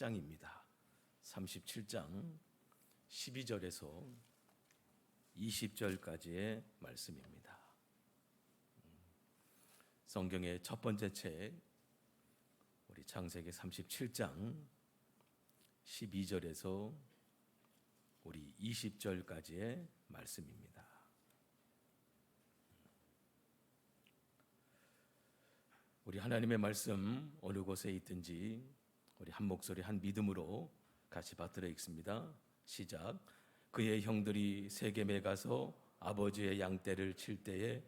장입니다. 37장 12절에서 20절까지의 말씀입니다. 성경의 첫 번째 책 우리 창세기 37장 12절에서 우리 20절까지의 말씀입니다. 우리 하나님의 말씀 어느 곳에 있든지 우리 한 목소리 한 믿음으로 같이 받들어 읽습니다. 시작. 그의 형들이 세겜에 가서 아버지의 양떼를 칠 때에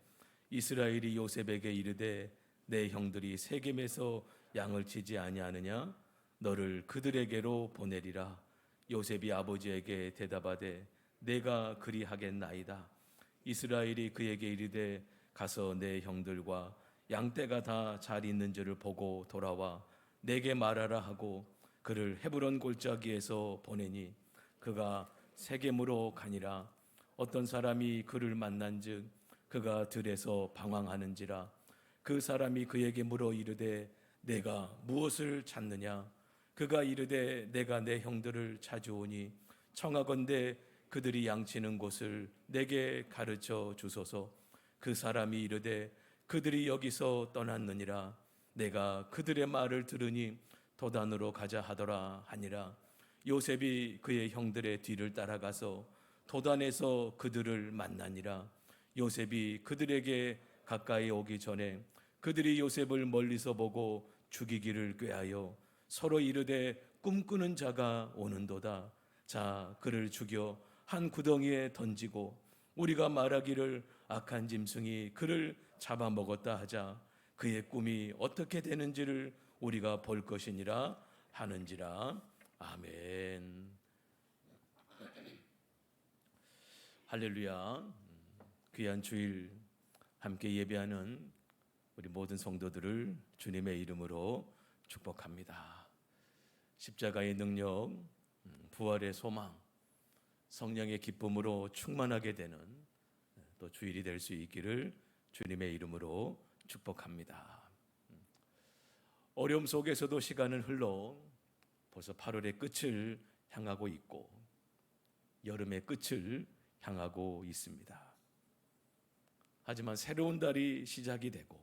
이스라엘이 요셉에게 이르되 내 형들이 세겜에서 양을 치지 아니하느냐 너를 그들에게로 보내리라. 요셉이 아버지에게 대답하되 내가 그리하겠나이다. 이스라엘이 그에게 이르되 가서 내 형들과 양떼가 다 잘 있는 줄을 보고 돌아와 내게 말하라 하고 그를 헤브론 골짜기에서 보내니 그가 세겜으로 가니라. 어떤 사람이 그를 만난즉 그가 들에서 방황하는지라. 그 사람이 그에게 물어 이르되 내가 무엇을 찾느냐. 그가 이르되 내가 내 형들을 찾으오니 청하건대 그들이 양치는 곳을 내게 가르쳐 주소서. 그 사람이 이르되 그들이 여기서 떠났느니라. 내가 그들의 말을 들으니 도단으로 가자 하더라 하니라. 요셉이 그의 형들의 뒤를 따라가서 도단에서 그들을 만나니라. 요셉이 그들에게 가까이 오기 전에 그들이 요셉을 멀리서 보고 죽이기를 꾀하여 서로 이르되 꿈꾸는 자가 오는도다. 자, 그를 죽여 한 구덩이에 던지고 우리가 말하기를 악한 짐승이 그를 잡아먹었다 하자. 그의 꿈이 어떻게 되는지를 우리가 볼 것이니라 하는지라. 아멘. 할렐루야. 귀한 주일 함께 예배하는 우리 모든 성도들을 주님의 이름으로 축복합니다. 십자가의 능력, 부활의 소망, 성령의 기쁨으로 충만하게 되는 또 주일이 될 수 있기를 주님의 이름으로 축복합니다. 어려움 속에서도 시간은 흘러 벌써 8월의 끝을 향하고 있고 여름의 끝을 향하고 있습니다. 하지만 새로운 달이 시작이 되고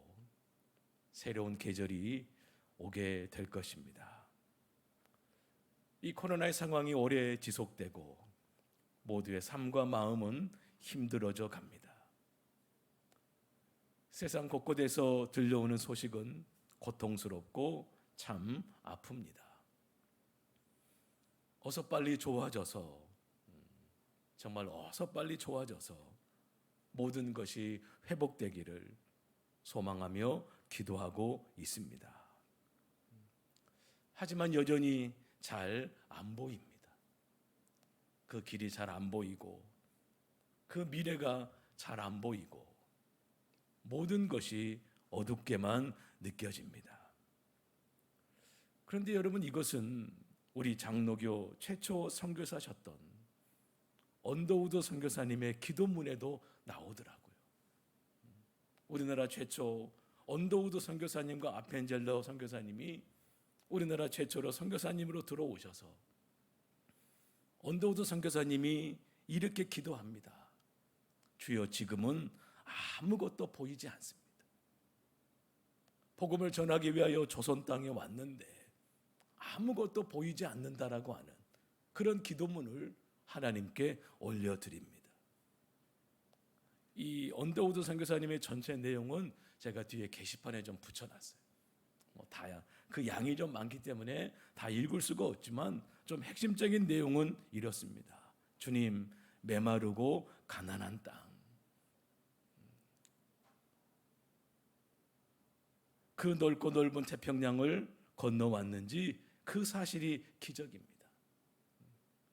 새로운 계절이 오게 될 것입니다. 이 코로나의 상황이 오래 지속되고 모두의 삶과 마음은 힘들어져 갑니다. 세상 곳곳에서 들려오는 소식은 고통스럽고 참 아픕니다. 어서 빨리 좋아져서 정말 어서 빨리 좋아져서 모든 것이 회복되기를 소망하며 기도하고 있습니다. 하지만 여전히 잘 안 보입니다. 그 길이 잘 안 보이고 그 미래가 잘 안 보이고 모든 것이 어둡게만 느껴집니다. 그런데 여러분, 이것은 우리 장로교 최초 선교사셨던 언더우드 선교사님의 기도문에도 나오더라고요. 우리나라 최초 언더우드 선교사님과 아펜젤러 선교사님이 우리나라 최초로 선교사님으로 들어오셔서 언더우드 선교사님이 이렇게 기도합니다. 주여, 지금은 아무것도 보이지 않습니다. 복음을 전하기 위하여 조선 땅에 왔는데 아무것도 보이지 않는다라고 하는 그런 기도문을 하나님께 올려드립니다. 이 언더우드 선교사님의 전체 내용은 제가 뒤에 게시판에 좀 붙여놨어요. 다야 그 양이 좀 많기 때문에 다 읽을 수가 없지만 좀 핵심적인 내용은 이렇습니다. 주님, 메마르고 가난한 땅, 그 넓고 넓은 태평양을 건너왔는지 그 사실이 기적입니다.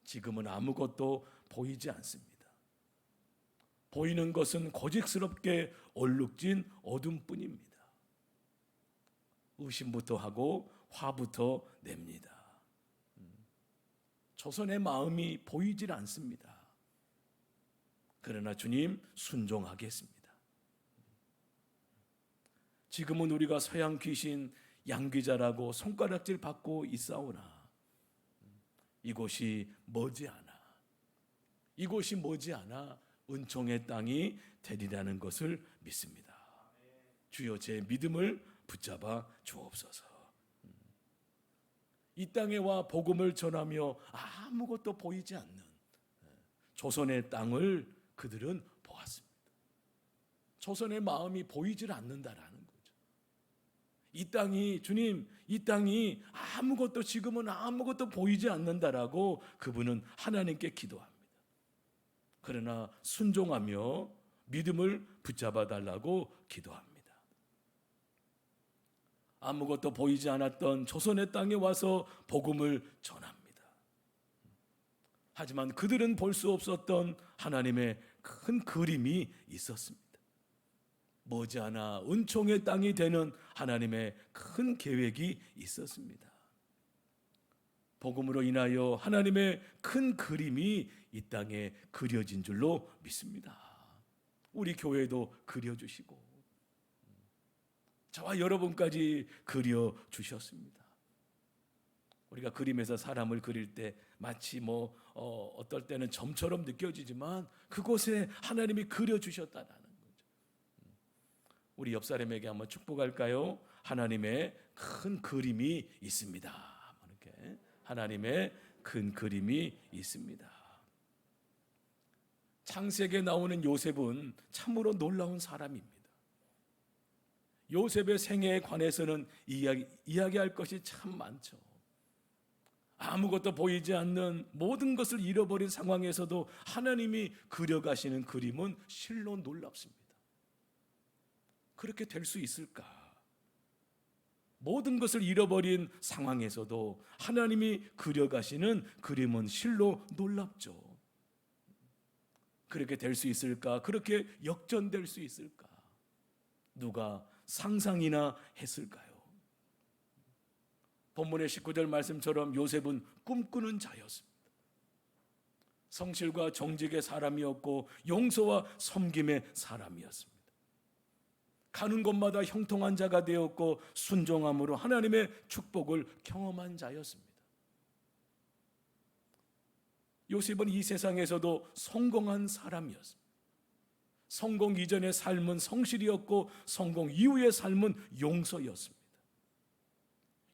지금은 아무것도 보이지 않습니다. 보이는 것은 고직스럽게 얼룩진 어둠뿐입니다. 의심부터 하고 화부터 냅니다. 조선의 마음이 보이질 않습니다. 그러나 주님, 순종하겠습니다. 지금은 우리가 서양 귀신 양귀자라고 손가락질 받고 있사오나 이곳이 머지않아 은총의 땅이 되리라는 것을 믿습니다. 주여 제 믿음을 붙잡아 주옵소서. 이 땅에 와 복음을 전하며 아무것도 보이지 않는 조선의 땅을 그들은 보았습니다. 조선의 마음이 보이질 않는다라는 거죠. 이 땅이 주님, 이 땅이 지금은 아무것도 보이지 않는다라고 그분은 하나님께 기도합니다. 그러나 순종하며 믿음을 붙잡아 달라고 기도합니다. 아무것도 보이지 않았던 조선의 땅에 와서 복음을 전합니다. 하지만 그들은 볼 수 없었던 하나님의 큰 그림이 있었습니다. 머지않아 은총의 땅이 되는 하나님의 큰 계획이 있었습니다. 복음으로 인하여 하나님의 큰 그림이 이 땅에 그려진 줄로 믿습니다. 우리 교회도 그려주시고 저와 여러분까지 그려주셨습니다. 우리가 그림에서 사람을 그릴 때 마치 어떨 때는 점처럼 느껴지지만 그곳에 하나님이 그려주셨다는 거죠. 우리 옆 사람에게 한번 축복할까요? 하나님의 큰 그림이 있습니다. 이렇게 하나님의 큰 그림이 있습니다. 창세기에 나오는 요셉은 참으로 놀라운 사람입니다. 요셉의 생애에 관해서는 이야기할 것이 참 많죠. 아무것도 보이지 않는 모든 것을 잃어버린 상황에서도 하나님이 그려가시는 그림은 실로 놀랍습니다. 그렇게 될 수 있을까? 모든 것을 잃어버린 상황에서도 하나님이 그려가시는 그림은 실로 놀랍죠. 그렇게 될 수 있을까? 그렇게 역전될 수 있을까? 누가 상상이나 했을까요? 본문의 19절 말씀처럼 요셉은 꿈꾸는 자였습니다. 성실과 정직의 사람이었고 용서와 섬김의 사람이었습니다. 가는 곳마다 형통한 자가 되었고 순종함으로 하나님의 축복을 경험한 자였습니다. 요셉은 이 세상에서도 성공한 사람이었습니다. 성공 이전의 삶은 성실이었고 성공 이후의 삶은 용서였습니다.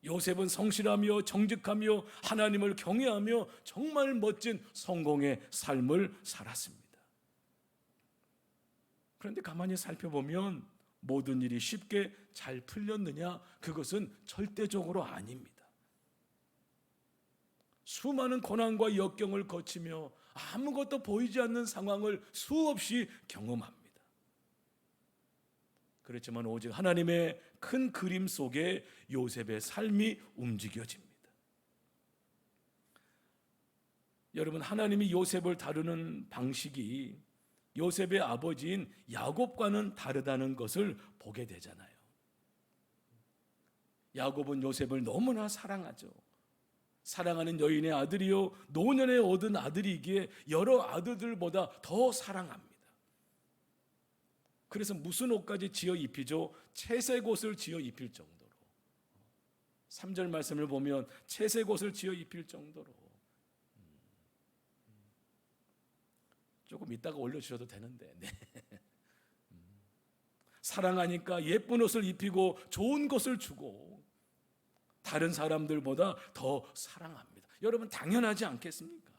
요셉은 성실하며 정직하며 하나님을 경외하며 정말 멋진 성공의 삶을 살았습니다. 그런데 가만히 살펴보면 모든 일이 쉽게 잘 풀렸느냐? 그것은 절대적으로 아닙니다. 수많은 고난과 역경을 거치며 아무것도 보이지 않는 상황을 수없이 경험합니다. 그렇지만 오직 하나님의 큰 그림 속에 요셉의 삶이 움직여집니다. 여러분, 하나님이 요셉을 다루는 방식이 요셉의 아버지인 야곱과는 다르다는 것을 보게 되잖아요. 야곱은 요셉을 너무나 사랑하죠. 사랑하는 여인의 아들이요 노년에 얻은 아들이기에 여러 아들들보다 더 사랑합니다. 그래서 무슨 옷까지 지어 입히죠? 채색 옷을 지어 입힐 정도로. 3절 말씀을 보면 채색 옷을 지어 입힐 정도로. 조금 이따가 올려주셔도 되는데. 네. 사랑하니까 예쁜 옷을 입히고 좋은 것을 주고 다른 사람들보다 더 사랑합니다. 여러분 당연하지 않겠습니까?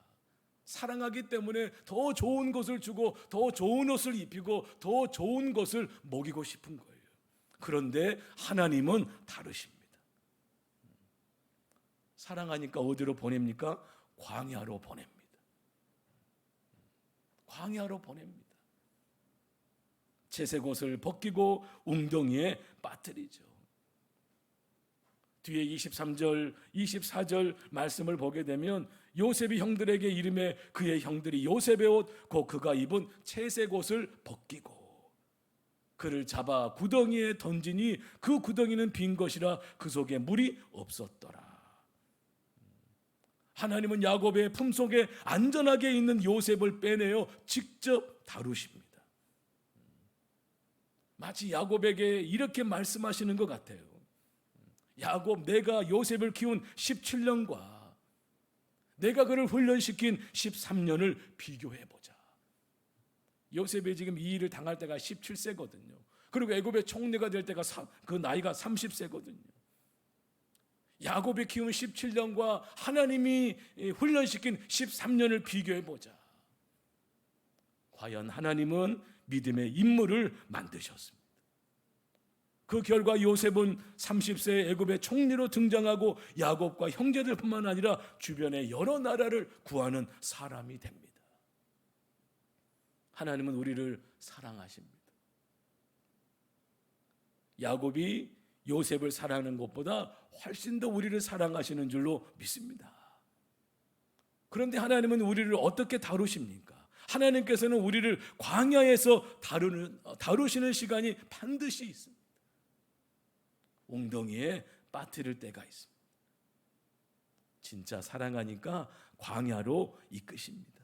사랑하기 때문에 더 좋은 것을 주고 더 좋은 옷을 입히고 더 좋은 것을 먹이고 싶은 거예요. 그런데 하나님은 다르십니다. 사랑하니까 어디로 보냅니까? 광야로 보냅니다. 광야로 보냅니다. 채색 옷을 벗기고 웅덩이에 빠뜨리죠. 뒤에 23절, 24절 말씀을 보게 되면 요셉이 형들에게 이름해 그의 형들이 요셉의 옷, 곧 그가 입은 채색 옷을 벗기고 그를 잡아 구덩이에 던지니 그 구덩이는 빈 것이라 그 속에 물이 없었더라. 하나님은 야곱의 품속에 안전하게 있는 요셉을 빼내어 직접 다루십니다. 마치 야곱에게 이렇게 말씀하시는 것 같아요. 야곱, 내가 요셉을 키운 17년과 내가 그를 훈련시킨 13년을 비교해 보자. 요셉이 지금 이 일을 당할 때가 17세거든요. 그리고 애굽의 총리가 될 때가 그 나이가 30세거든요. 야곱이 키운 17년과 하나님이 훈련시킨 13년을 비교해 보자. 과연 하나님은 믿음의 인물을 만드셨습니다. 그 결과 요셉은 30세 애굽의 총리로 등장하고 야곱과 형제들뿐만 아니라 주변의 여러 나라를 구하는 사람이 됩니다. 하나님은 우리를 사랑하십니다. 야곱이 요셉을 사랑하는 것보다 훨씬 더 우리를 사랑하시는 줄로 믿습니다. 그런데 하나님은 우리를 어떻게 다루십니까? 하나님께서는 우리를 광야에서 다루시는 시간이 반드시 있습니다. 웅덩이에 빠뜨릴 때가 있습니다. 진짜 사랑하니까 광야로 이끄십니다.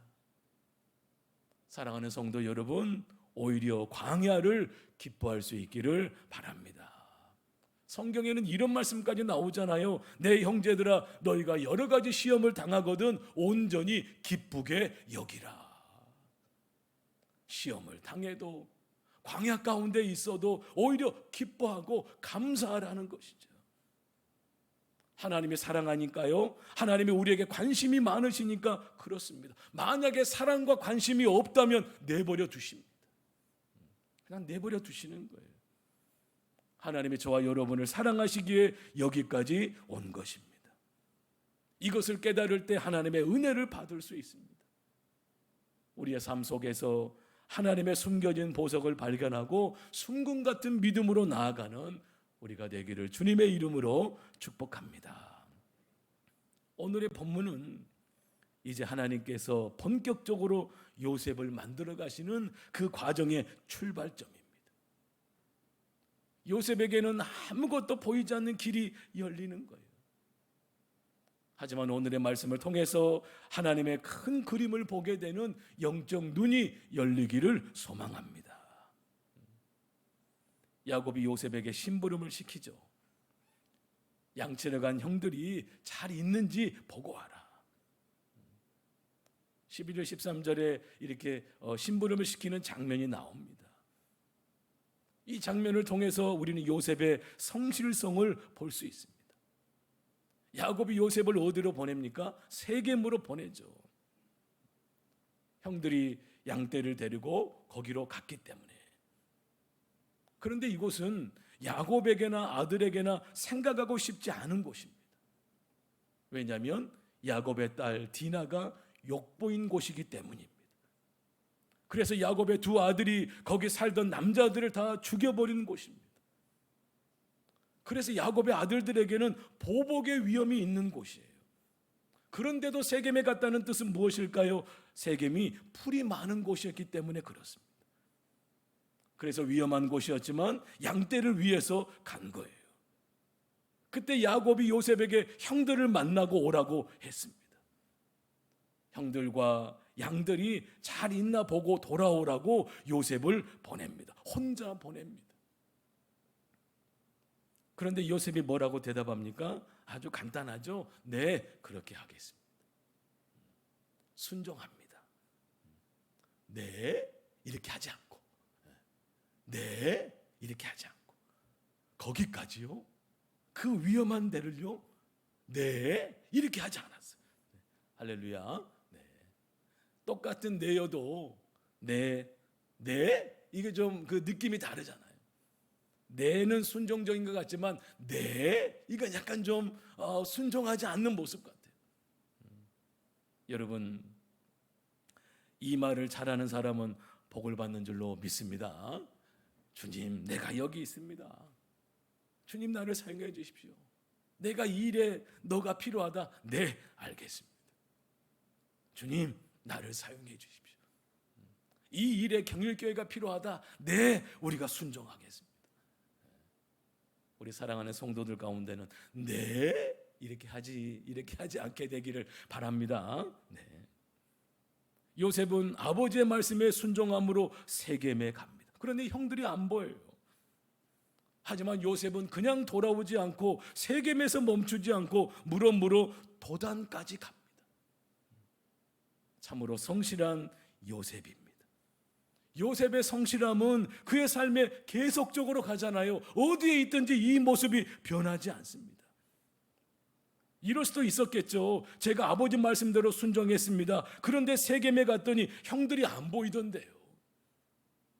사랑하는 성도 여러분, 오히려 광야를 기뻐할 수 있기를 바랍니다. 성경에는 이런 말씀까지 나오잖아요. 내 형제들아, 너희가 여러 가지 시험을 당하거든 온전히 기쁘게 여기라. 시험을 당해도 광야 가운데 있어도 오히려 기뻐하고 감사하라는 것이죠. 하나님이 사랑하니까요. 하나님이 우리에게 관심이 많으시니까 그렇습니다. 만약에 사랑과 관심이 없다면 내버려 두십니다. 그냥 내버려 두시는 거예요. 하나님이 저와 여러분을 사랑하시기에 여기까지 온 것입니다. 이것을 깨달을 때 하나님의 은혜를 받을 수 있습니다. 우리의 삶 속에서 하나님의 숨겨진 보석을 발견하고 순금 같은 믿음으로 나아가는 우리가 되기를 주님의 이름으로 축복합니다. 오늘의 본문은 이제 하나님께서 본격적으로 요셉을 만들어 가시는 그 과정의 출발점입니다. 요셉에게는 아무것도 보이지 않는 길이 열리는 거예요. 하지만 오늘의 말씀을 통해서 하나님의 큰 그림을 보게 되는 영적 눈이 열리기를 소망합니다. 야곱이 요셉에게 심부름을 시키죠. 양치러 간 형들이 잘 있는지 보고 와라. 11절 13절에 이렇게 심부름을 시키는 장면이 나옵니다. 이 장면을 통해서 우리는 요셉의 성실성을 볼 수 있습니다. 야곱이 요셉을 어디로 보냅니까? 세겜으로 보내죠. 형들이 양떼를 데리고 거기로 갔기 때문에. 그런데 이곳은 야곱에게나 아들에게나 생각하고 싶지 않은 곳입니다. 왜냐하면 야곱의 딸 디나가 욕보인 곳이기 때문입니다. 그래서 야곱의 두 아들이 거기 살던 남자들을 다 죽여버린 곳입니다. 그래서 야곱의 아들들에게는 보복의 위험이 있는 곳이에요. 그런데도 세겜에 갔다는 뜻은 무엇일까요? 세겜이 풀이 많은 곳이었기 때문에 그렇습니다. 그래서 위험한 곳이었지만 양떼를 위해서 간 거예요. 그때 야곱이 요셉에게 형들을 만나고 오라고 했습니다. 형들과 양들이 잘 있나 보고 돌아오라고 요셉을 보냅니다. 혼자 보냅니다. 그런데 요셉이 뭐라고 대답합니까? 아주 간단하죠. 네, 그렇게 하겠습니다. 순종합니다. 네, 이렇게 하지 않고. 네, 이렇게 하지 않고. 거기까지요? 그 위험한 데를요? 네, 이렇게 하지 않았어요. 할렐루야. 네. 똑같은 네여도 네, 이게 좀 그 느낌이 다르잖아요. 네는 순종적인 것 같지만 네, 이건 약간 좀 순종하지 않는 모습 같아요. 여러분, 이 말을 잘하는 사람은 복을 받는 줄로 믿습니다. 주님, 내가 여기 있습니다. 주님, 나를 사용해 주십시오. 내가 이 일에 너가 필요하다. 네, 알겠습니다. 주님, 나를 사용해 주십시오. 이 일에 경일교회가 필요하다. 네, 우리가 순종하겠습니다. 우리 사랑하는 성도들 가운데는 네, 이렇게 하지 않게 되기를 바랍니다. 네. 요셉은 아버지의 말씀에 순종함으로 세겜에 갑니다. 그런데 형들이 안 보여요. 하지만 요셉은 그냥 돌아오지 않고 세겜에서 멈추지 않고 물어 도단까지 갑니다. 참으로 성실한 요셉입니다. 요셉의 성실함은 그의 삶에 계속적으로 가잖아요. 어디에 있든지 이 모습이 변하지 않습니다. 이럴 수도 있었겠죠. 제가 아버지 말씀대로 순종했습니다. 그런데 세겜에 갔더니 형들이 안 보이던데요.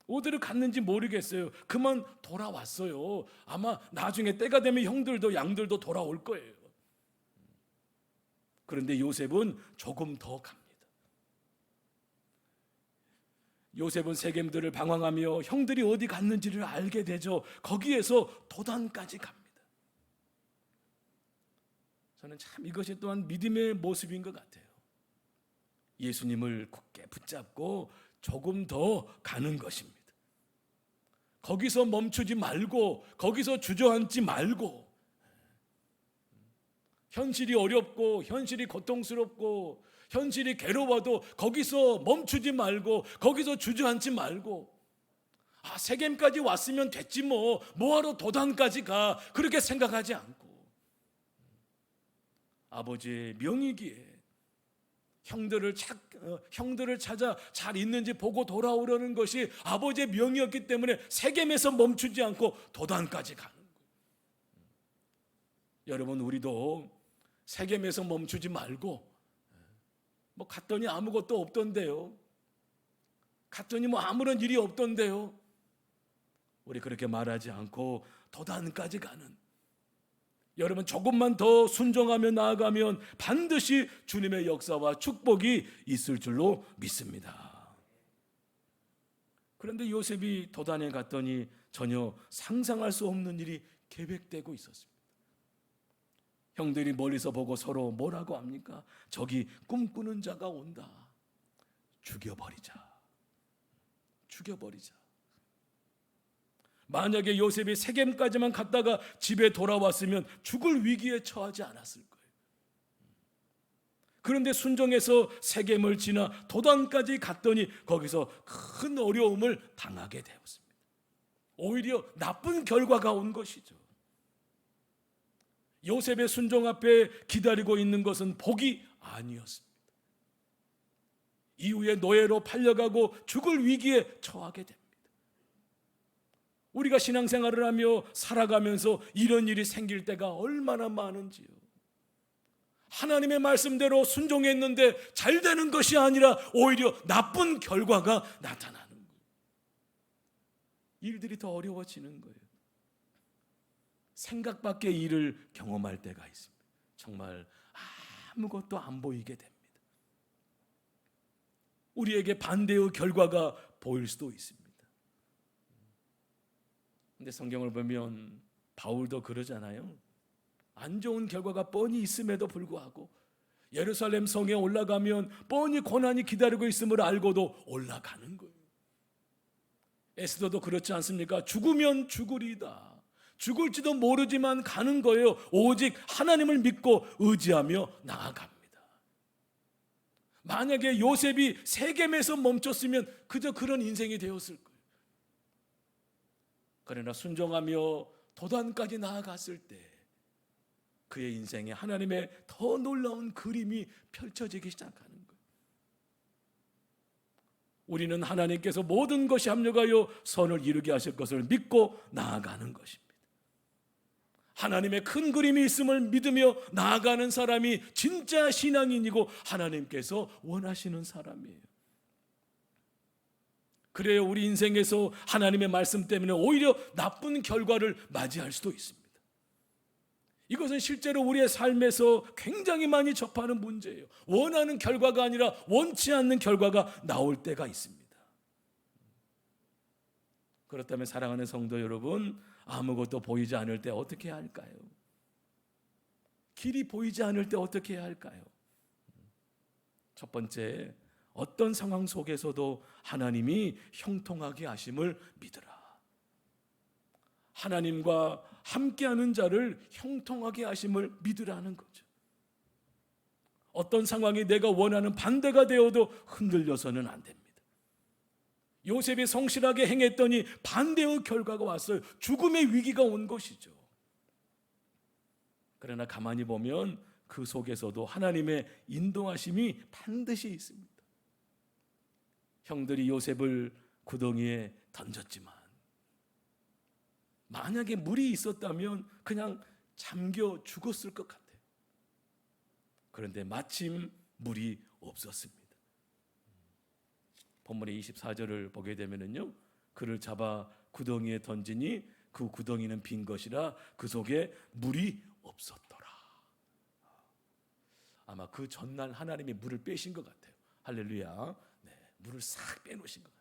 어디를 갔는지 모르겠어요. 그만 돌아왔어요. 아마 나중에 때가 되면 형들도 양들도 돌아올 거예요. 그런데 요셉은 조금 더 갑니다. 요셉은 세겜들을 방황하며 형들이 어디 갔는지를 알게 되죠. 거기에서 도단까지 갑니다. 저는 참 이것이 또한 믿음의 모습인 것 같아요. 예수님을 굳게 붙잡고 조금 더 가는 것입니다. 거기서 멈추지 말고, 거기서 주저앉지 말고, 현실이 어렵고 현실이 고통스럽고 현실이 괴로워도 거기서 멈추지 말고, 거기서 주저앉지 말고, 세겜까지 왔으면 됐지 뭐하러 도단까지 가, 그렇게 생각하지 않고 아버지의 명이기에 형들을 찾아 잘 있는지 보고 돌아오려는 것이 아버지의 명이었기 때문에 세겜에서 멈추지 않고 도단까지 가는 거예요. 여러분, 우리도 세겜에서 멈추지 말고, 갔더니 아무것도 없던데요, 갔더니 아무런 일이 없던데요, 우리 그렇게 말하지 않고 도단까지 가는, 여러분, 조금만 더 순종하며 나아가면 반드시 주님의 역사와 축복이 있을 줄로 믿습니다. 그런데 요셉이 도단에 갔더니 전혀 상상할 수 없는 일이 계획되고 있었습니다. 형들이 멀리서 보고 서로 뭐라고 합니까? 저기 꿈꾸는 자가 온다. 죽여버리자. 만약에 요셉이 세겜까지만 갔다가 집에 돌아왔으면 죽을 위기에 처하지 않았을 거예요. 그런데 순종해서 세겜을 지나 도단까지 갔더니 거기서 큰 어려움을 당하게 되었습니다. 오히려 나쁜 결과가 온 것이죠. 요셉의 순종 앞에 기다리고 있는 것은 복이 아니었습니다. 이후에 노예로 팔려가고 죽을 위기에 처하게 됩니다. 우리가 신앙생활을 하며 살아가면서 이런 일이 생길 때가 얼마나 많은지요. 하나님의 말씀대로 순종했는데 잘 되는 것이 아니라 오히려 나쁜 결과가 나타나는 거예요. 일들이 더 어려워지는 거예요. 생각 밖의 일을 경험할 때가 있습니다. 정말 아무것도 안 보이게 됩니다. 우리에게 반대의 결과가 보일 수도 있습니다. 근데 성경을 보면 바울도 그러잖아요. 안 좋은 결과가 뻔히 있음에도 불구하고 예루살렘 성에 올라가면 뻔히 고난이 기다리고 있음을 알고도 올라가는 거예요. 에스더도 그렇지 않습니까? 죽으면 죽으리다. 죽을지도 모르지만 가는 거예요. 오직 하나님을 믿고 의지하며 나아갑니다. 만약에 요셉이 세겜에서 멈췄으면 그저 그런 인생이 되었을 거예요. 그러나 순종하며 도단까지 나아갔을 때 그의 인생에 하나님의 더 놀라운 그림이 펼쳐지기 시작하는 거예요. 우리는 하나님께서 모든 것이 합력하여 선을 이루게 하실 것을 믿고 나아가는 것입니다. 하나님의 큰 그림이 있음을 믿으며 나아가는 사람이 진짜 신앙인이고 하나님께서 원하시는 사람이에요. 그래야 우리 인생에서 하나님의 말씀 때문에 오히려 나쁜 결과를 맞이할 수도 있습니다. 이것은 실제로 우리의 삶에서 굉장히 많이 접하는 문제예요. 원하는 결과가 아니라 원치 않는 결과가 나올 때가 있습니다. 그렇다면 사랑하는 성도 여러분, 아무것도 보이지 않을 때 어떻게 해야 할까요? 길이 보이지 않을 때 어떻게 해야 할까요? 첫 번째, 어떤 상황 속에서도 하나님이 형통하게 하심을 믿으라. 하나님과 함께하는 자를 형통하게 하심을 믿으라는 거죠. 어떤 상황이 내가 원하는 반대가 되어도 흔들려서는 안 됩니다. 요셉이 성실하게 행했더니 반대의 결과가 왔어요. 죽음의 위기가 온 것이죠. 그러나 가만히 보면 그 속에서도 하나님의 인도하심이 반드시 있습니다. 형들이 요셉을 구덩이에 던졌지만 만약에 물이 있었다면 그냥 잠겨 죽었을 것 같아요. 그런데 마침 물이 없었습니다. 본문의 24절을 보게 되면요, 그를 잡아 구덩이에 던지니 그 구덩이는 빈 것이라 그 속에 물이 없었더라. 아마 그 전날 하나님이 물을 빼신 것 같아요. 할렐루야. 네, 물을 싹 빼놓으신 것 같아요.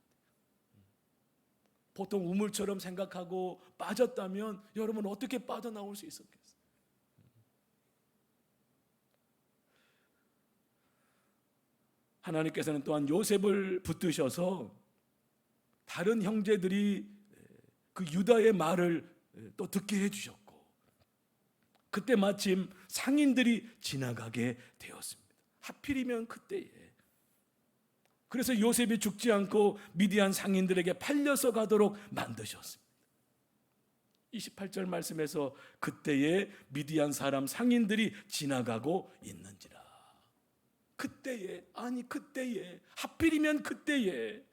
보통 우물처럼 생각하고 빠졌다면 여러분 어떻게 빠져나올 수 있었겠어요? 하나님께서는 또한 요셉을 붙드셔서 다른 형제들이 그 유다의 말을 또 듣게 해주셨고, 그때 마침 상인들이 지나가게 되었습니다. 하필이면 그때에. 그래서 요셉이 죽지 않고 미디안 상인들에게 팔려서 가도록 만드셨습니다. 28절 말씀에서 그때에 미디안 사람 상인들이 지나가고 있는지라. 그때에, 아니 그때에, 하필이면 그때에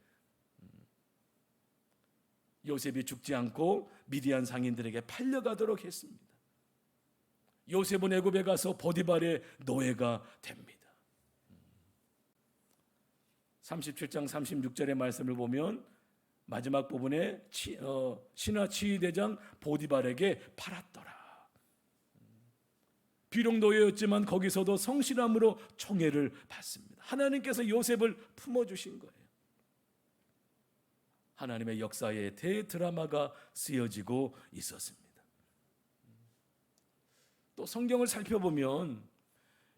요셉이 죽지 않고 미디안 상인들에게 팔려가도록 했습니다. 요셉은 애굽에 가서 포디발의 노예가 됩니다. 37장 36절의 말씀을 보면 마지막 부분에 신하 치위대장 보디발에게 팔았더라. 비록 노예였지만 거기서도 성실함으로 총애를 받습니다. 하나님께서 요셉을 품어주신 거예요. 하나님의 역사에 대드라마가 쓰여지고 있었습니다. 또 성경을 살펴보면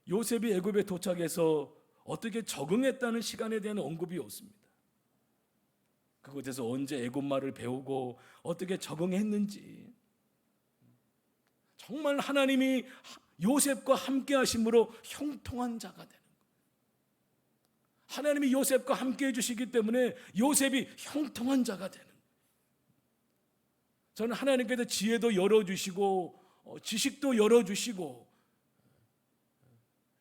요셉이 애굽에 도착해서 어떻게 적응했다는 시간에 대한 언급이 없습니다. 그곳에서 언제 애굽말을 배우고 어떻게 적응했는지, 정말 하나님이 요셉과 함께 하심으로 형통한 자가 되는 거예요. 하나님이 요셉과 함께 해주시기 때문에 요셉이 형통한 자가 되는 거예요. 저는 하나님께서 지혜도 열어주시고 지식도 열어주시고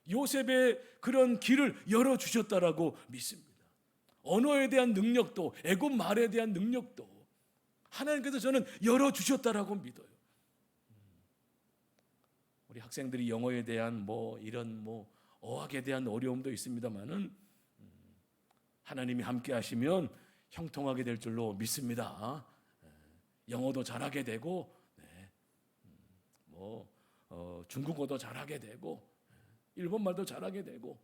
요셉의 그런 길을 열어주셨다라고 믿습니다. 언어에 대한 능력도, 애굽 말에 대한 능력도 하나님께서 저는 열어주셨다라고 믿어요. 우리 학생들이 영어에 대한 이런 어학에 대한 어려움도 있습니다만은 하나님이 함께 하시면 형통하게 될 줄로 믿습니다. 영어도 잘하게 되고, 중국어도 잘하게 되고, 일본말도 잘하게 되고,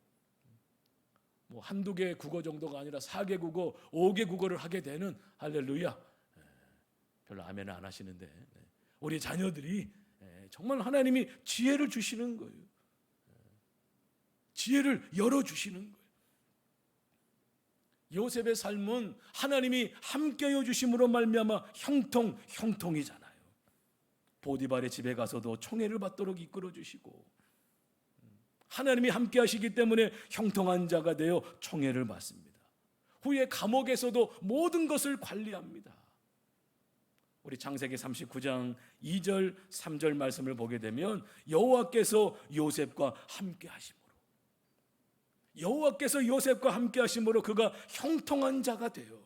한두 개 국어 정도가 아니라 4개 국어, 5개 국어를 하게 되는, 할렐루야. 별로 아멘을 안 하시는데 우리 자녀들이 정말 하나님이 지혜를 주시는 거예요. 지혜를 열어주시는 거예요. 요셉의 삶은 하나님이 함께하여 주심으로 말미암아 형통이잖아요. 보디발의 집에 가서도 총애를 받도록 이끌어 주시고, 하나님이 함께 하시기 때문에 형통한 자가 되어 총애를 받습니다. 후에 감옥에서도 모든 것을 관리합니다. 우리 창세기 39장 2절 3절 말씀을 보게 되면 여호와께서 요셉과 함께 하심으로 그가 형통한 자가 돼요.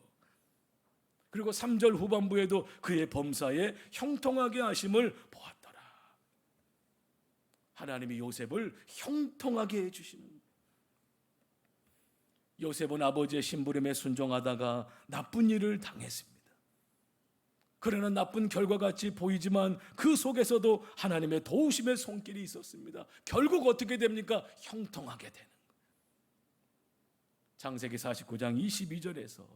그리고 3절 후반부에도 그의 범사에 형통하게 하심을 보았더라. 하나님이 요셉을 형통하게 해주시는 거예요. 요셉은 아버지의 심부름에 순종하다가 나쁜 일을 당했습니다. 그러나 나쁜 결과같이 보이지만 그 속에서도 하나님의 도우심의 손길이 있었습니다. 결국 어떻게 됩니까? 형통하게 되는 거예요. 창세기 49장 22절에서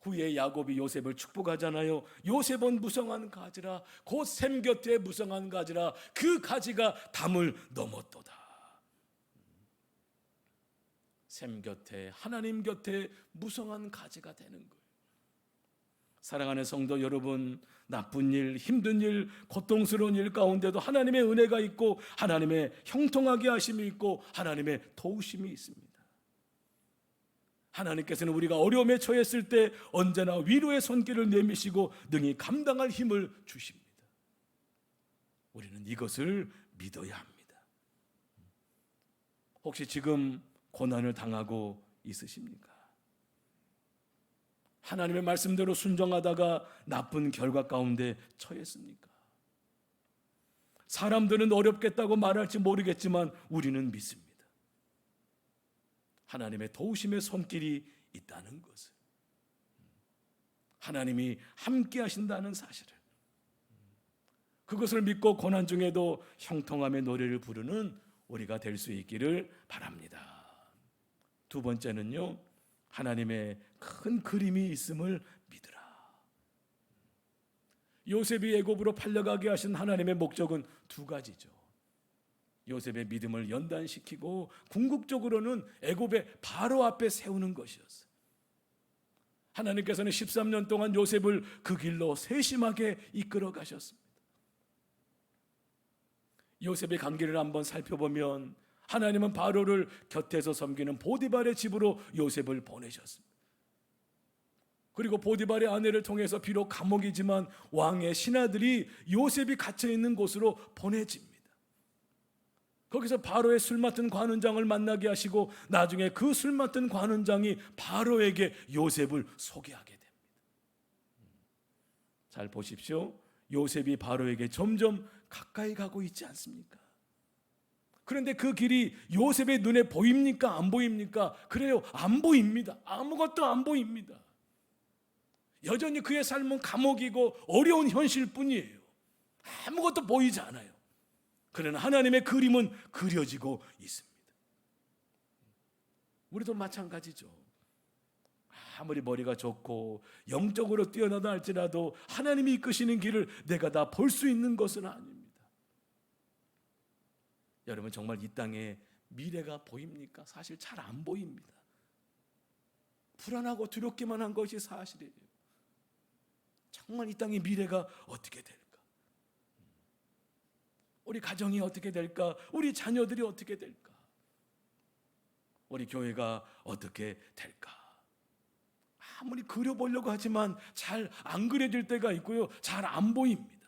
후에 야곱이 요셉을 축복하잖아요. 요셉은 무성한 가지라, 곧 샘 곁에 무성한 가지라, 그 가지가 담을 넘었도다. 샘 곁에, 하나님 곁에 무성한 가지가 되는 거예요. 사랑하는 성도 여러분, 나쁜 일, 힘든 일, 고통스러운 일 가운데도 하나님의 은혜가 있고 하나님의 형통하게 하심이 있고 하나님의 도우심이 있습니다. 하나님께서는 우리가 어려움에 처했을 때 언제나 위로의 손길을 내미시고 능히 감당할 힘을 주십니다. 우리는 이것을 믿어야 합니다. 혹시 지금 고난을 당하고 있으십니까? 하나님의 말씀대로 순종하다가 나쁜 결과 가운데 처했습니까? 사람들은 어렵겠다고 말할지 모르겠지만 우리는 믿습니다. 하나님의 도우심의 손길이 있다는 것을, 하나님이 함께 하신다는 사실을, 그것을 믿고 고난 중에도 형통함의 노래를 부르는 우리가 될 수 있기를 바랍니다. 두 번째는요, 하나님의 큰 그림이 있음을 믿으라. 요셉이 애굽으로 팔려가게 하신 하나님의 목적은 두 가지죠. 요셉의 믿음을 연단시키고 궁극적으로는 애굽의 바로 앞에 세우는 것이었어요. 하나님께서는 13년 동안 요셉을 그 길로 세심하게 이끌어 가셨습니다. 요셉의 관계를 한번 살펴보면 하나님은 바로를 곁에서 섬기는 보디발의 집으로 요셉을 보내셨습니다. 그리고 보디발의 아내를 통해서 비록 감옥이지만 왕의 신하들이 요셉이 갇혀있는 곳으로 보내집니다. 거기서 바로의 술 맡은 관원장을 만나게 하시고 나중에 그 술 맡은 관원장이 바로에게 요셉을 소개하게 됩니다. 잘 보십시오. 요셉이 바로에게 점점 가까이 가고 있지 않습니까? 그런데 그 길이 요셉의 눈에 보입니까? 안 보입니까? 그래요, 안 보입니다. 아무것도 안 보입니다. 여전히 그의 삶은 감옥이고 어려운 현실뿐이에요. 아무것도 보이지 않아요. 그러나 하나님의 그림은 그려지고 있습니다. 우리도 마찬가지죠. 아무리 머리가 좋고 영적으로 뛰어나다 할지라도 하나님이 이끄시는 길을 내가 다 볼 수 있는 것은 아닙니다. 여러분, 정말 이 땅에 미래가 보입니까? 사실 잘 안 보입니다. 불안하고 두렵기만 한 것이 사실이에요. 정말 이 땅의 미래가 어떻게 될까? 우리 가정이 어떻게 될까? 우리 자녀들이 어떻게 될까? 우리 교회가 어떻게 될까? 아무리 그려보려고 하지만 잘 안 그려질 때가 있고요, 잘 안 보입니다.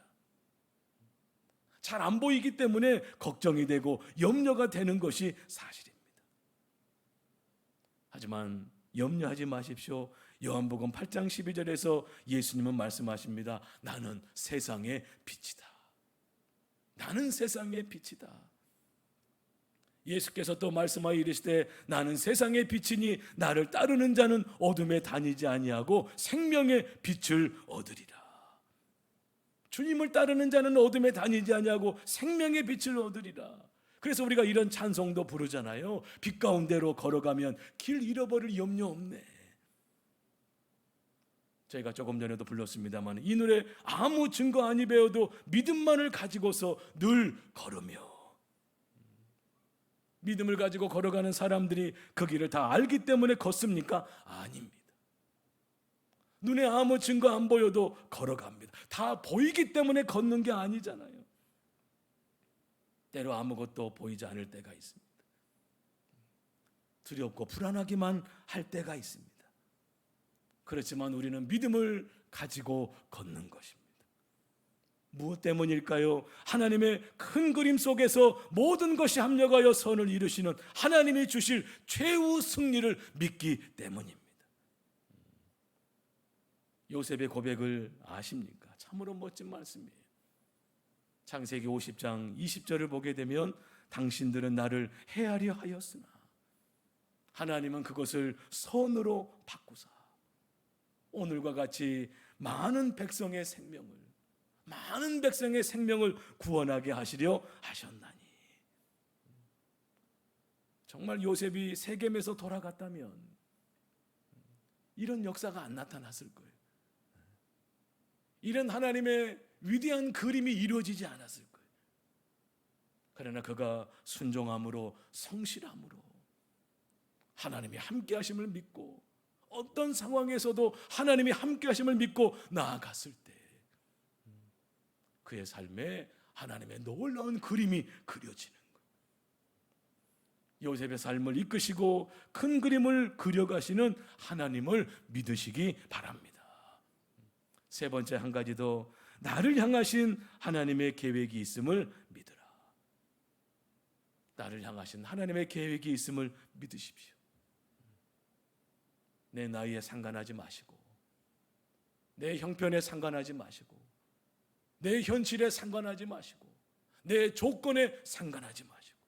잘 안 보이기 때문에 걱정이 되고 염려가 되는 것이 사실입니다. 하지만 염려하지 마십시오. 요한복음 8장 12절에서 예수님은 말씀하십니다. 나는 세상의 빛이다. 나는 세상의 빛이다. 예수께서 또 말씀하여 이르시되 나는 세상의 빛이니 나를 따르는 자는 어둠에 다니지 아니하고 생명의 빛을 얻으리라. 주님을 따르는 자는 어둠에 다니지 아니하고 생명의 빛을 얻으리라. 그래서 우리가 이런 찬송도 부르잖아요. 빛 가운데로 걸어가면 길 잃어버릴 염려 없네. 저희가 조금 전에도 불렀습니다만 이 노래 아무 증거 아니 배워도 믿음만을 가지고서 늘 걸으며, 믿음을 가지고 걸어가는 사람들이 그 길을 다 알기 때문에 걷습니까? 아닙니다. 눈에 아무 증거 안 보여도 걸어갑니다. 다 보이기 때문에 걷는 게 아니잖아요. 때로 아무것도 보이지 않을 때가 있습니다. 두렵고 불안하기만 할 때가 있습니다. 그렇지만 우리는 믿음을 가지고 걷는 것입니다. 무엇 때문일까요? 하나님의 큰 그림 속에서 모든 것이 합력하여 선을 이루시는 하나님이 주실 최후 승리를 믿기 때문입니다. 요셉의 고백을 아십니까? 참으로 멋진 말씀이에요. 창세기 50장 20절을 보게 되면 당신들은 나를 헤아려 하였으나 하나님은 그것을 선으로 바꾸사 오늘과 같이 많은 백성의 생명을 구원하게 하시려 하셨나니. 정말 요셉이 세겜에서 돌아갔다면 이런 역사가 안 나타났을 거예요. 이런 하나님의 위대한 그림이 이루어지지 않았을 거예요. 그러나 그가 순종함으로, 성실함으로 하나님이 함께 하심을 믿고 어떤 상황에서도 하나님이 함께 하심을 믿고 나아갔을 때 그의 삶에 하나님의 놀라운 그림이 그려지는 거예요. 요셉의 삶을 이끄시고 큰 그림을 그려가시는 하나님을 믿으시기 바랍니다. 세 번째, 한 가지 더, 나를 향하신 하나님의 계획이 있음을 믿으라. 나를 향하신 하나님의 계획이 있음을 믿으십시오. 내 나이에 상관하지 마시고 내 형편에 상관하지 마시고, 내 현실에 상관하지 마시고, 내 조건에 상관하지 마시고,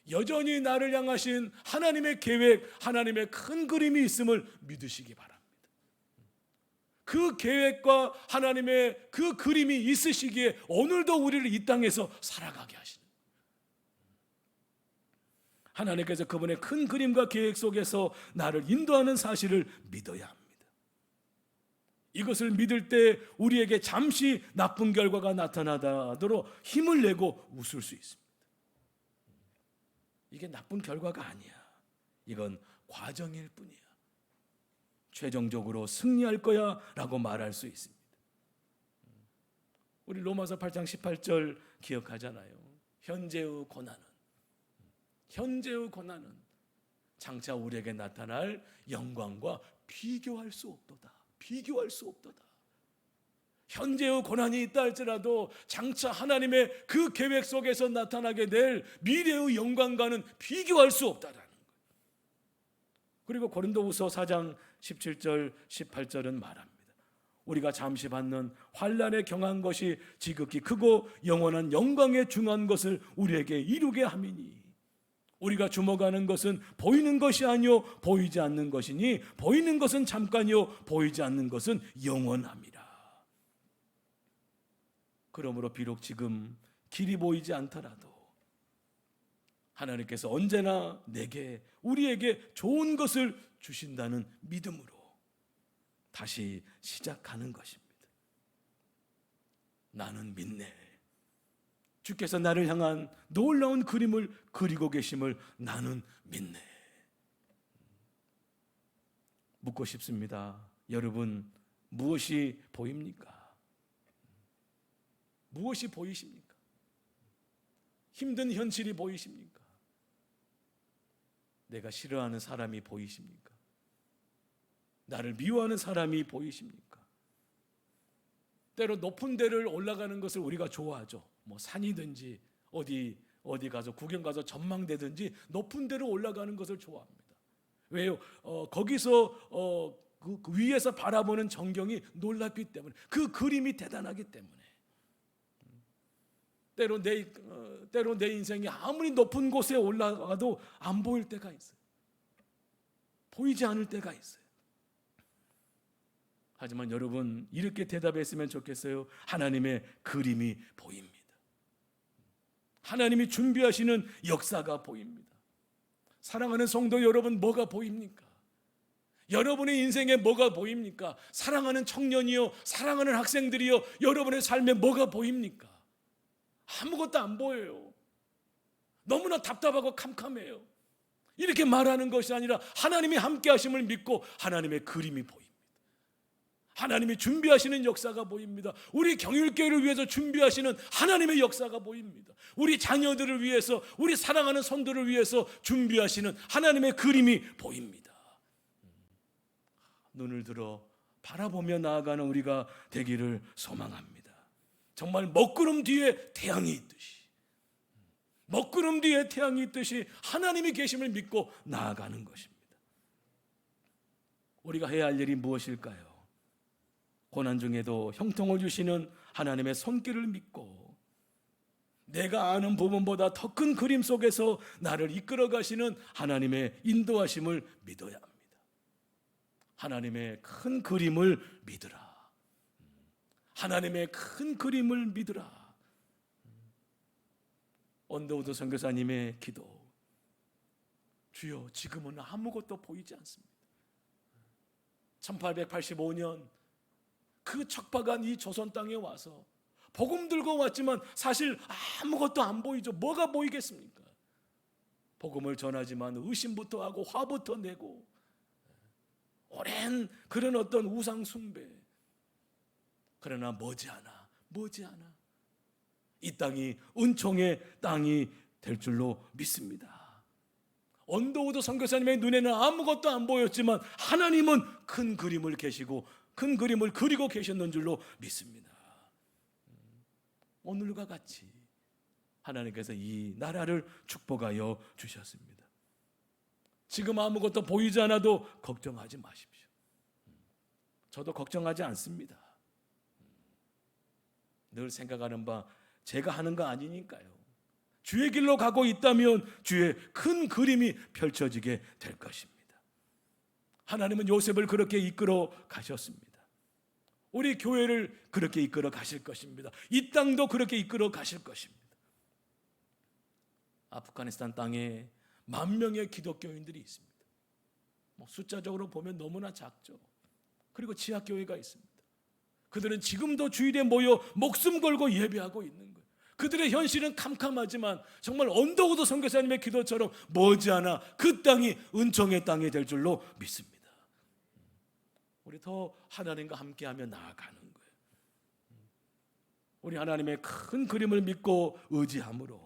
여전히 나를 향하신 하나님의 계획, 하나님의 큰 그림이 있음을 믿으시기 바랍니다. 그 계획과 하나님의 그 그림이 있으시기에 오늘도 우리를 이 땅에서 살아가게 하시는, 하나님께서 그분의 큰 그림과 계획 속에서 나를 인도하는 사실을 믿어야 합니다. 이것을 믿을 때 우리에게 잠시 나쁜 결과가 나타나더라도 힘을 내고 웃을 수 있습니다. 이게 나쁜 결과가 아니야. 이건 과정일 뿐이야. 최종적으로 승리할 거야 라고 말할 수 있습니다. 우리 로마서 8장 18절 기억하잖아요. 현재의 고난은 장차 우리에게 나타날 영광과 비교할 수 없도다. 현재의 고난이 있다 할지라도 장차 하나님의 그 계획 속에서 나타나게 될 미래의 영광과는 비교할 수 없다라는 거예요. 그리고 고린도후서 4장 17절 18절은 말합니다. 우리가 잠시 받는 환난에 경한 것이 지극히 크고 영원한 영광에 중한 것을 우리에게 이루게 함이니, 우리가 주목하는 것은 보이는 것이 아니요 보이지 않는 것이니, 보이는 것은 잠깐이요 보이지 않는 것은 영원함이라. 그러므로 비록 지금 길이 보이지 않더라도 하나님께서 언제나 우리에게 좋은 것을 주신다는 믿음으로 다시 시작하는 것입니다. 나는 믿네. 주께서 나를 향한 놀라운 그림을 그리고 계심을 나는 믿네. 묻고 싶습니다. 여러분, 무엇이 보입니까? 무엇이 보이십니까? 힘든 현실이 보이십니까? 내가 싫어하는 사람이 보이십니까? 나를 미워하는 사람이 보이십니까? 때로 높은 데를 올라가는 것을 우리가 좋아하죠. 뭐 산이든지 어디 가서 구경 가서 전망대든지 높은 데로 올라가는 것을 좋아합니다. 왜요? 거기서 그 위에서 바라보는 전경이 놀랍기 때문에, 그 그림이 대단하기 때문에. 때로 내 인생이 아무리 높은 곳에 올라가도 안 보일 때가 있어요. 보이지 않을 때가 있어요. 하지만 여러분, 이렇게 대답했으면 좋겠어요. 하나님의 그림이 보입니다. 하나님이 준비하시는 역사가 보입니다. 사랑하는 성도 여러분, 뭐가 보입니까? 여러분의 인생에 뭐가 보입니까? 사랑하는 청년이요, 사랑하는 학생들이요, 여러분의 삶에 뭐가 보입니까? 아무것도 안 보여요. 너무나 답답하고 캄캄해요. 이렇게 말하는 것이 아니라 하나님이 함께 하심을 믿고 하나님의 그림이 보입니다. 하나님이 준비하시는 역사가 보입니다. 우리 경일교회를 위해서 준비하시는 하나님의 역사가 보입니다. 우리 자녀들을 위해서, 우리 사랑하는 성도를 위해서 준비하시는 하나님의 그림이 보입니다. 눈을 들어 바라보며 나아가는 우리가 되기를 소망합니다. 정말 먹구름 뒤에 태양이 있듯이 하나님이 계심을 믿고 나아가는 것입니다. 우리가 해야 할 일이 무엇일까요? 고난 중에도 형통을 주시는 하나님의 손길을 믿고 내가 아는 부분보다 더 큰 그림 속에서 나를 이끌어 가시는 하나님의 인도하심을 믿어야 합니다. 하나님의 큰 그림을 믿으라. 하나님의 큰 그림을 믿으라. 언더우드 선교사님의 기도. 주여, 지금은 아무것도 보이지 않습니다. 1885년 그 척박한 이 조선 땅에 와서 복음 들고 왔지만 사실 아무것도 안 보이죠. 뭐가 보이겠습니까? 복음을 전하지만 의심부터 하고 화부터 내고 오랜 그런 어떤 우상 숭배. 그러나 머지않아 이 땅이 은총의 땅이 될 줄로 믿습니다. 언더우드 선교사님의 눈에는 아무것도 안 보였지만 하나님은 큰 그림을 그리고 계셨는 줄로 믿습니다. 오늘과 같이 하나님께서 이 나라를 축복하여 주셨습니다. 지금 아무것도 보이지 않아도 걱정하지 마십시오. 저도 걱정하지 않습니다. 늘 생각하는 바 제가 하는 거 아니니까요. 주의 길로 가고 있다면 주의 큰 그림이 펼쳐지게 될 것입니다. 하나님은 요셉을 그렇게 이끌어 가셨습니다. 우리 교회를 그렇게 이끌어 가실 것입니다. 이 땅도 그렇게 이끌어 가실 것입니다. 아프가니스탄 땅에 10,000명의 기독교인들이 있습니다. 숫자적으로 보면 너무나 작죠. 그리고 지하교회가 있습니다. 그들은 지금도 주일에 모여 목숨 걸고 예배하고 있는 거예요. 그들의 현실은 캄캄하지만 정말 언더우드 선교사님의 기도처럼 머지않아 그 땅이 은총의 땅이 될 줄로 믿습니다. 우리 더 하나님과 함께하며 나아가는 거예요. 우리 하나님의 큰 그림을 믿고 의지함으로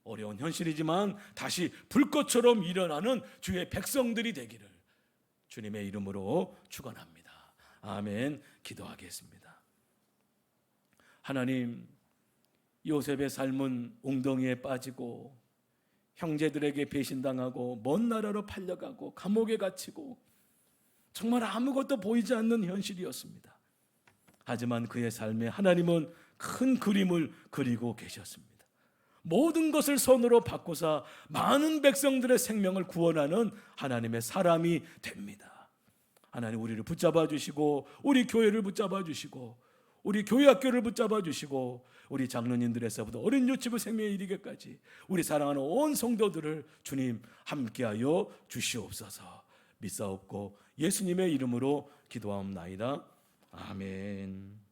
어려운 현실이지만 다시 불꽃처럼 일어나는 주의 백성들이 되기를 주님의 이름으로 축원합니다. 아멘. 기도하겠습니다. 하나님, 요셉의 삶은 웅덩이에 빠지고 형제들에게 배신당하고 먼 나라로 팔려가고 감옥에 갇히고 정말 아무것도 보이지 않는 현실이었습니다. 하지만 그의 삶에 하나님은 큰 그림을 그리고 계셨습니다. 모든 것을 손으로 바꾸사 많은 백성들의 생명을 구원하는 하나님의 사람이 됩니다. 하나님, 우리를 붙잡아 주시고 우리 교회를 붙잡아 주시고 우리 교회 학교를 붙잡아 주시고 우리 장로님들에서부터 어린 유치부 생명에 이르기까지 우리 사랑하는 온 성도들을 주님 함께하여 주시옵소서. 믿사옵고 예수님의 이름으로 기도하옵나이다. 아멘.